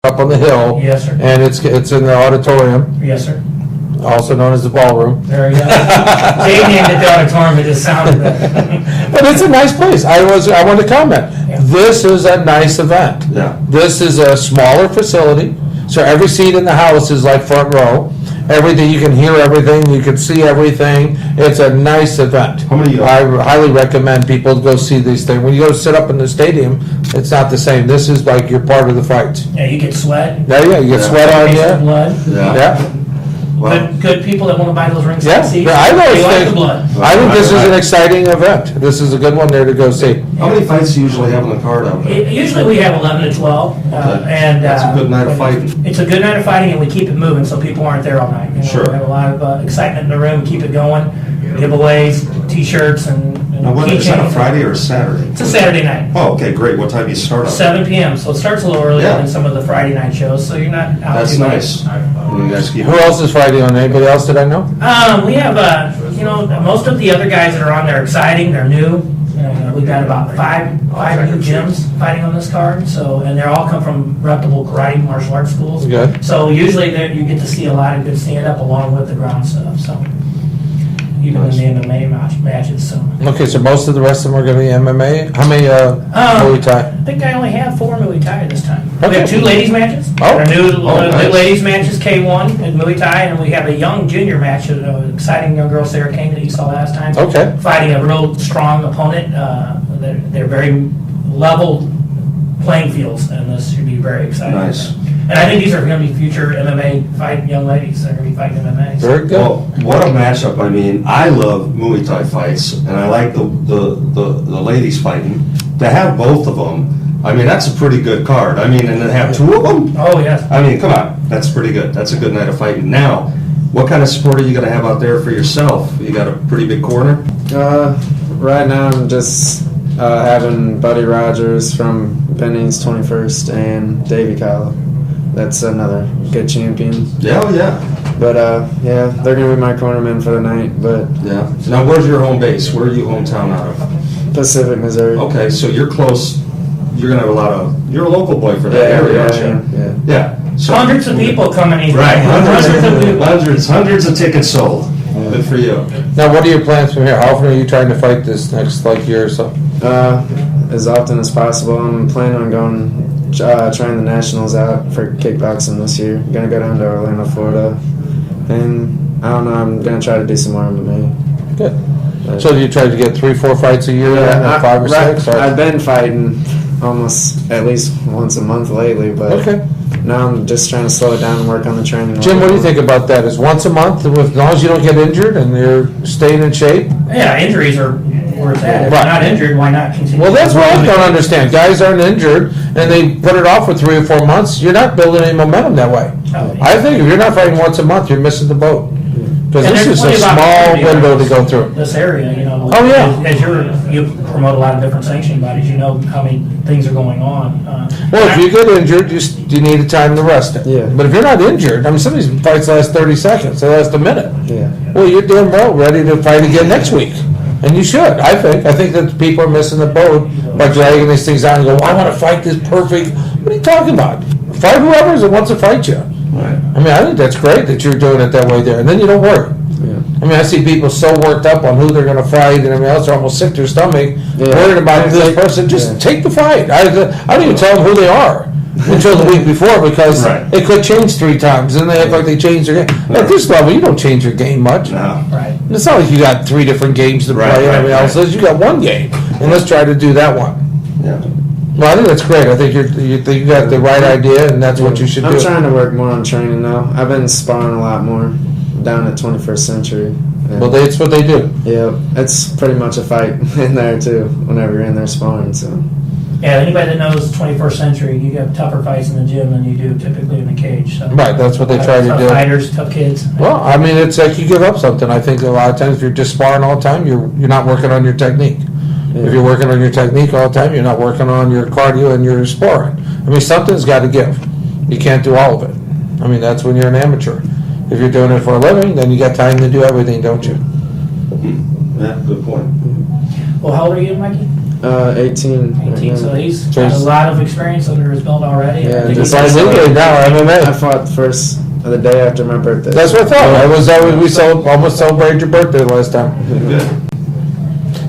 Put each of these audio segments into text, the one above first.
up on the hill. Yes, sir. And it's in the auditorium, Yes, sir. also known as the ballroom. There you go. Dave named it the auditorium, it just sounded better. But it's a nice place. I wanted to comment. Yeah. This is a nice event. Yeah. This is a smaller facility, so every seat in the house is like front row. Everything, you can hear everything, you can see everything. It's a nice event. How many, I highly recommend people to go see these things. When you go sit up in the stadium, it's not the same. This is like you're part of the fight. Yeah, you get sweat. Yeah, you get sweat on Taste the you. blood. Yeah. Well, Good people that want to buy those ringside Yeah, seats. I always They like think- the blood. I think this is an exciting event. This is a good one there to go see. how many fights do you usually have on the card out there? Usually we have 11 to 12, Okay. and That's a good night of fighting. It's a good night of fighting, and we keep it moving so people aren't there all night. You know, Sure. We have a lot of excitement in the room, keep it going, giveaways, T-shirts, and Now, what, is that a keychains. Friday or a Saturday? It's a Saturday night, Oh, okay, great. What time do you start up? 7 p.m. So it starts a little earlier Yeah. than some of the Friday night shows, so you're not out That's too late. nice. You guys keep. Who else is fighting on? Anybody else that I know? We have, most of the other guys that are on there are exciting, they're new. We've got about five new gyms fighting on this card, so, and they all come from reputable karate martial arts schools. Good. So usually there, you get to see a lot of good stand-up along with the ground stuff, so. Even in the MMA matches, so. Okay, so most of the rest of them are going to be MMA. How many Muay Thai? I think I only have 4 Muay Thai this time. We Okay. have 2 ladies matches. Oh. Our new Nice. ladies matches, K1 and Muay Thai, and we have a young junior match, an exciting young girl, Sarah Kane, that you saw last time. Okay. Fighting a real strong opponent. They're very level playing fields, and this should be very exciting. Nice. And I think these are going to be future MMA fight young ladies that are going to be fighting MMA. Very good. Well, what a matchup. I mean, I love Muay Thai fights, and I like the ladies fighting. To have both of them, I mean, that's a pretty good card. I mean, and to have 2 of them, Oh, yes. I mean, come on, that's pretty good. That's a good night of fighting. Now, what kind of support are you going to have out there for yourself? You got a pretty big corner? Right now I'm just having Buddy Rogers from Benny's 21st and Davey Kyle. That's another good champion. Yeah, yeah, But yeah, they're gonna be my cornermen for the night. But yeah. Now, where's your home base? Where are you hometown out of? Pacific, Missouri. Okay, so you're close. You're gonna have a lot of. You're a local boy for that area, aren't you? Yeah. Yeah. So, Hundreds of people coming in. Right, Hundreds of people. hundreds of tickets sold. Good for you. Now, what are your plans from here? How often are you trying to fight this next year or so? As often as possible. I'm planning on going trying the nationals out for kickboxing this year. Gonna go down to Orlando, Florida, and I don't know. I'm gonna try to do some more MMA. Good. So you try to get 3-4 fights a year, then, or 5 or 6? Or? I've been fighting almost at least once a month lately, but Okay. now I'm just trying to slow it down and work on the training. Jim, what do you think about that? Is once a month, as long as you don't get injured and you're staying in shape? Yeah, injuries are where it's at. If Right. you're not injured, why not continue? Well, that's what I don't understand. Guys aren't injured and they put it off for 3 or 4 months. You're not building any momentum that way. Oh, yeah. I think if you're not fighting once a month, you're missing the boat. Because And this there's is a plenty of small opportunity window around to go through. This area, Oh, yeah. As you promote a lot of different sanctioning bodies, you know how many things are going on. Well, if you get injured, you need a time to rest it. Yeah. But if you're not injured, I mean, some of these fights last 30 seconds, they last a minute. Yeah. Well, you're damn well ready to fight again next week. And you should, I think. I think that people are missing the boat by dragging these things out and go, I want to fight this perfect. What are you talking about? Fight whoever that wants to fight you. Right. I mean, I think that's great that you're doing it that way there. And then you don't worry. I mean, I see people so worked up on who they're going to fight and everything else, they're almost sick to their stomach, Yeah. worried about Yeah. this person. Just Yeah. take the fight. I don't even tell them who they are until the week before because Right. it could change 3 times and they act like they changed their game. At this level, you don't change your game much. No. Right. It's not like you got 3 different games to play Right, and everything right, else. You got 1 game, and let's try to do that one. Yeah. Well, I think that's great. I think you got the right idea, and that's what you should I'm do. trying to work more on training now. I've been sparring a lot more down at 21st Century. And, Well, that's what they do. yeah, it's pretty much a fight in there too. Whenever you're in there sparring, so Yeah, anybody that knows 21st century, you have tougher fights in the gym than you do typically in the cage. So. Right, that's what they try to Tough do. fighters, tough kids. Well, I mean, it's like you give up something. I think a lot of times if you're just sparring all the time, you're not working on your technique. If you're working on your technique all the time, you're not working on your cardio and your sparring. I mean, something's got to give. You can't do all of it. I mean, that's when you're an amateur. If you're doing it for a living, then you got time to do everything, don't you? Yeah, good point. Well, how old are you, Mikey? 18. 18, so he's So got a he's- lot of experience under his belt already. Yeah, I think just he's- Like legally now, I MMA. fought first of the day after my birthday. That's what I thought. We almost celebrated your birthday last time. Good.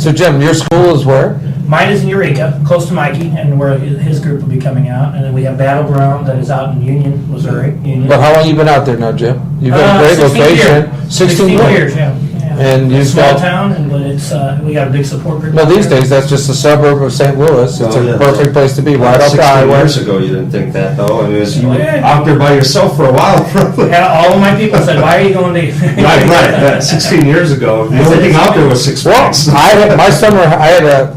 So Jim, your school is where? Mine is in Eureka, close to Mikey, and where his group will be coming out. And then we have Battleground that is out in Union, Missouri. Union. But how long you been out there now, Jim? You've got a great 16 location. years. 16 years, yeah. And you've Small got- town, but it's, we got a big support group. Well, out these there. days, that's just a suburb of St. Louis. It's Oh, a yeah. perfect place to be, right off the 16 highway. years ago, you didn't think that, though. I mean, you were Yeah. out there by yourself for a while, probably. And all of my people said, why are you going to? Right. 16 years ago, the only thing out there was 6 Well, months. I had a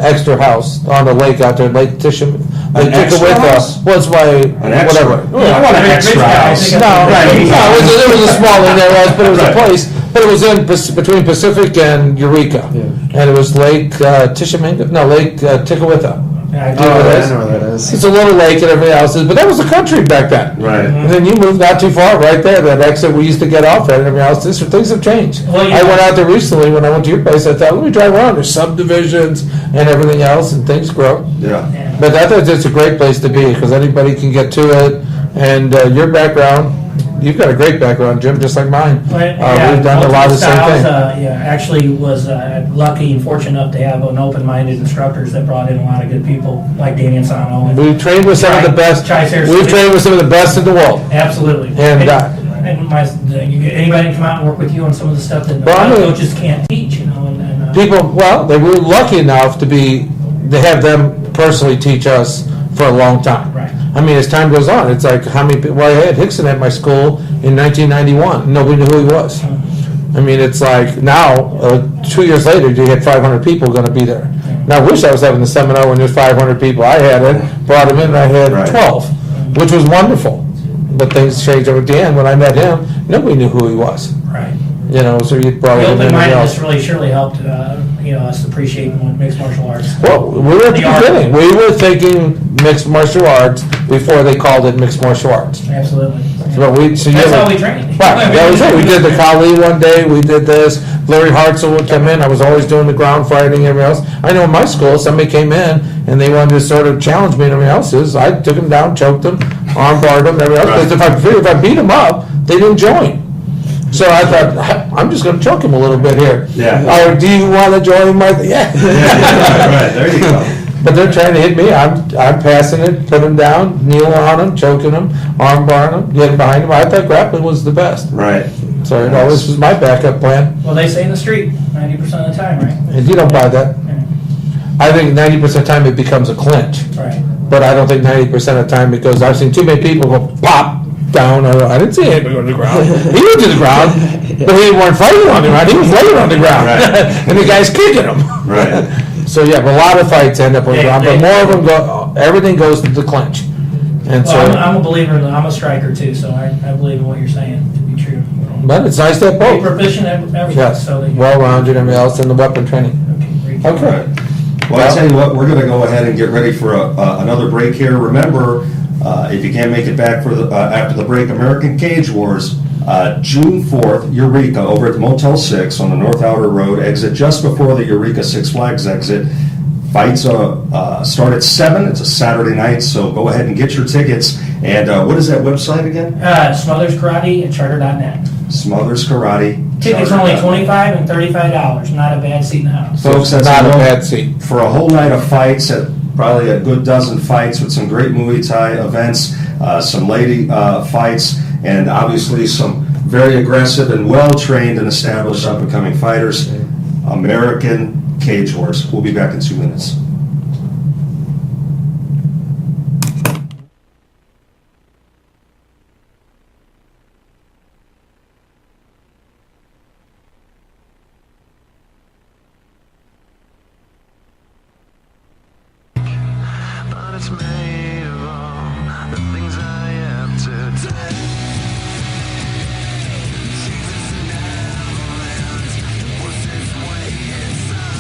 extra house on the lake out there, Lake Tisham. Lake extra Tickawitha. house? Well, it's my, An extra. whatever. You don't want an extra house. No, it was a small one there, but it was a Right. place, but it was in, between Pacific and Eureka. Yeah. And it was Lake Tishomingo, no, Lake Tickawitha. Yeah, I Do you know Oh, what yeah, it I is? know where that is. It's a little lake and everything else, but that was the country back then. Right. And then you moved not too far, right there, that exit we used to get off at and everything else. Things have changed. Well, you I know- went out there recently when I went to your place. I thought, let me drive around. There's subdivisions and everything else, and things grow. Yeah. Yeah. But I thought it's a great place to be because anybody can get to it. And your background, you've got a great background, Jim, just like mine. We've done a lot of the same Styles, thing. Yeah, actually was lucky and fortunate enough to have an open-minded instructors that brought in a lot of good people, like Damian Sano. and- We've trained with some of the best. Chai Sarah We've Smith. trained with some of the best in the world. Absolutely. And, And anybody can come out and work with you on some of the stuff that Well, I mean- coaches can't teach, you know, and People, well, they were lucky enough to have them personally teach us for a long time. Right. I mean, as time goes on, it's like how many people, well, I had Hickson at my school in 1991. Nobody knew who he was. I mean, it's like now, 2 years later, you had 500 people going to be there. Now, I wish I was having the seminar when there's 500 people. I had it, brought them in, and I had Right. 12, which was wonderful. But things changed over at the end. When I met him, nobody knew who he was. right. You know, so you brought The him in and open-mindedness else. really surely helped, us appreciating what mixed martial arts. Well, we were at the The art. beginning. We were thinking mixed martial arts before they called it mixed martial arts. Absolutely. But That's how we trained. Right, that was it. We did the Kali one day, we did this. Larry Hartzell would come in, I was always doing the ground fighting, everything else. I know in my school, somebody came in and they wanted to sort of challenge me and everything else. I took them down, choked them, arm barred them, everything else. Because if I beat them up, they didn't join. So I thought, I'm just gonna choke him a little bit here. Yeah. Or do you wanna join my, yeah. Right, there you go. But they're trying to hit me. I'm passing it, put them down, kneeling on them, choking them, arm barring them, getting behind them. I thought grappling was the best. Right. So it always was my backup plan. Well, they say in the street, 90% of the time, right? And you don't buy that. I think 90% of the time it becomes a clinch. Right. But I don't think 90% of the time because I've seen too many people go pop down. I didn't see anybody on the ground. He went to the ground, but he weren't fighting on the ground. He was laying on the ground. Right. And the guy's kicking him. Right. So yeah, but a lot of fights end up on the ground, but more of them go, everything goes to the clinch. And Well, so, I'm a believer, I'm a striker too, so I believe in what you're saying to be true. but it's nice to have Be both. proficient at everything, Yes, so that you. well-rounded and everything else in the weapon training. Great. Okay. Well, I tell you what, we're gonna go ahead and get ready for another break here. Remember, if you can't make it back for the, after the break, American Cage Wars, June 4th, Eureka, over at the Motel 6 on the North Outer Road exit, just before the Eureka Six Flags exit. Fights start at 7. It's a Saturday night, so go ahead and get your tickets. And what is that website again? Smothers Karate at charter.net. Smothers Karate. Tickets are only $25 and $35, not a bad seat in the house. Folks, that's Not a real- bad seat. For a whole night of fights, probably a good dozen fights with some great Muay Thai events, some lady fights, and obviously some very aggressive and well-trained and established up-and-coming fighters. American Cage Wars. We'll be back in 2 minutes. But it's made of all the things I have today. Jesus never ends. Was his way inside?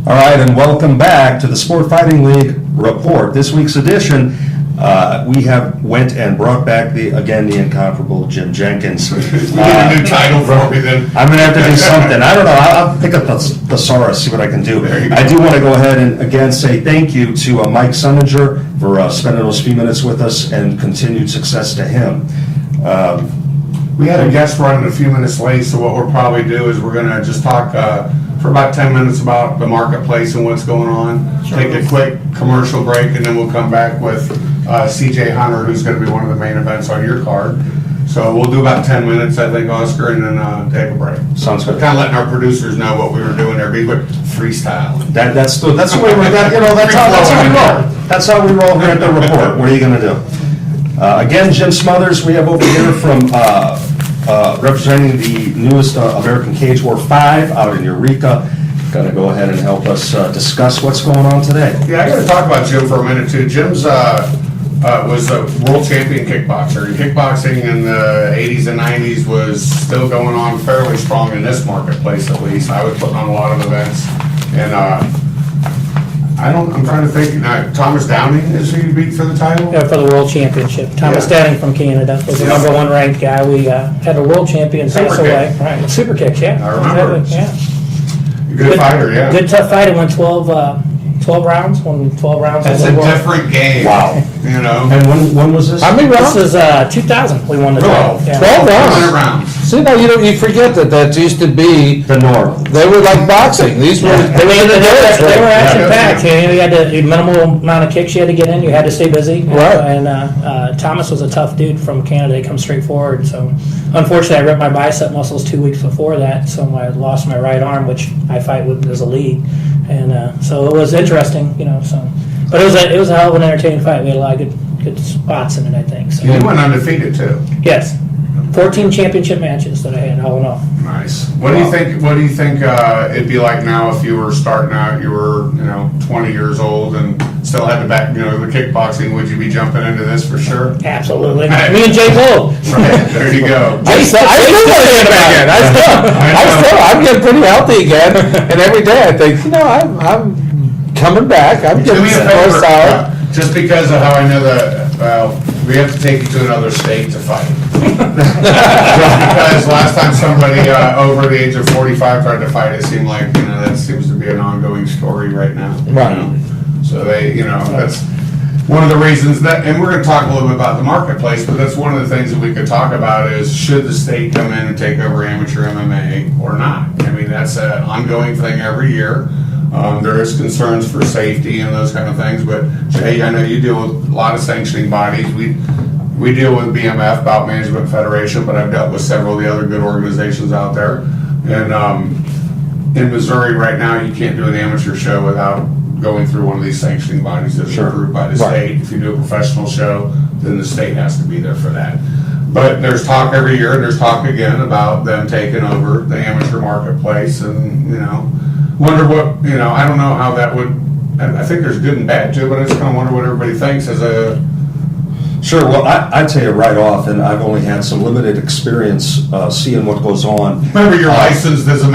All right, and welcome back to the Sport Fighting League report. This week's edition, we have went and brought back the incomparable Jim Jenkins. We need a new title for me then. I'm gonna have to do something. I don't know. I'll pick up the thesaurus, see what I can do. There you go. I do want to go ahead and again say thank you to Mike Sunninger for spending those few minutes with us, and continued success to him. We had a guest running a few minutes late, so what we'll probably do is we're gonna just talk for about 10 minutes about the marketplace and what's going on. Take a quick commercial break, and then we'll come back with CJ Hunter, who's gonna be one of the main events on your card. So we'll do about 10 minutes, I think, Oscar, and then take a break. Sounds good. Kind of letting our producers know what we were doing there, be quick freestyle. That's the way we got. That's how we roll. That's how we roll here at the report. What are you gonna do? Again, Jim Smothers, we have over here from representing the newest American Cage War 5 out in Eureka. Going to go ahead and help us discuss what's going on today. Yeah, I got to talk about Jim for a minute too. Jim's was a world champion kickboxer. And kickboxing in the 80s and 90s was still going on fairly strong in this marketplace, at least. I was putting on a lot of events, and I'm trying to think. Thomas Downing is who you beat for the title. Yeah, for the world championship. Thomas Yeah. Downing from Canada was the Yeah. number one ranked guy. We had a world champion Super pass kick. away. Right, super kicks, yeah. I remember. Yeah. Good fighter, yeah. Good tough fight. He won 12 rounds. Won 12 rounds. That's in a the world. different game. Wow. You know. And when was this? How many This rounds? is 2000. We won the title. Really? Yeah. 12 rounds? 100 rounds. See, now you forget that used to be, The norm. they were like boxing. These were, They were right? action Yeah. packed. You had the minimal amount of kicks you had to get in. You had to stay busy. Right. And Thomas was a tough dude from Canada. He comes straight forward. So unfortunately, I ripped my bicep muscles 2 weeks before that. So I lost my right arm, which I fight with as a league. And so it was interesting, So, but it was a hell of an entertaining fight. We had a lot of good spots in it, I think. So You went undefeated too. yes, 14 championship matches that I had all in all. Nice. What do you think? What do you think it'd be like now if you were starting out? You were 20 years old and still had the kickboxing. Would you be jumping into this for sure? Absolutely. Hey. Me and Jay Bull. Right. There you go. I still want to get again. I'm getting pretty healthy again, and every day I think, I'm coming back. I'm Do getting me a some favor, more solid. just because of how I know that. We have to take you to another state to fight. Because last time somebody over the age of 45 tried to fight, it seemed like that seems to be an ongoing story right now. Right. So that's one of the reasons that, and we're going to talk a little bit about the marketplace, but that's one of the things that we could talk about is should the state come in and take over amateur MMA or not? I mean, that's an ongoing thing every year. There is concerns for safety and those kind of things, but Jay, I know you deal with a lot of sanctioning bodies. We deal with BMF, Bout Management Federation, but I've dealt with several of the other good organizations out there. And in Missouri right now, you can't do an amateur show without going through one of these sanctioning bodies that are approved by the state. If you do a professional show, then the state has to be there for that. But there's talk every year, and there's talk again about them taking over the amateur marketplace, and wonder what I don't know how that would. I think there's good and bad to it, but I just kind of wonder what everybody thinks as a. Sure. Well, I'd tell you right off, and I've only had some limited experience seeing what goes on. Remember, you're licensed as a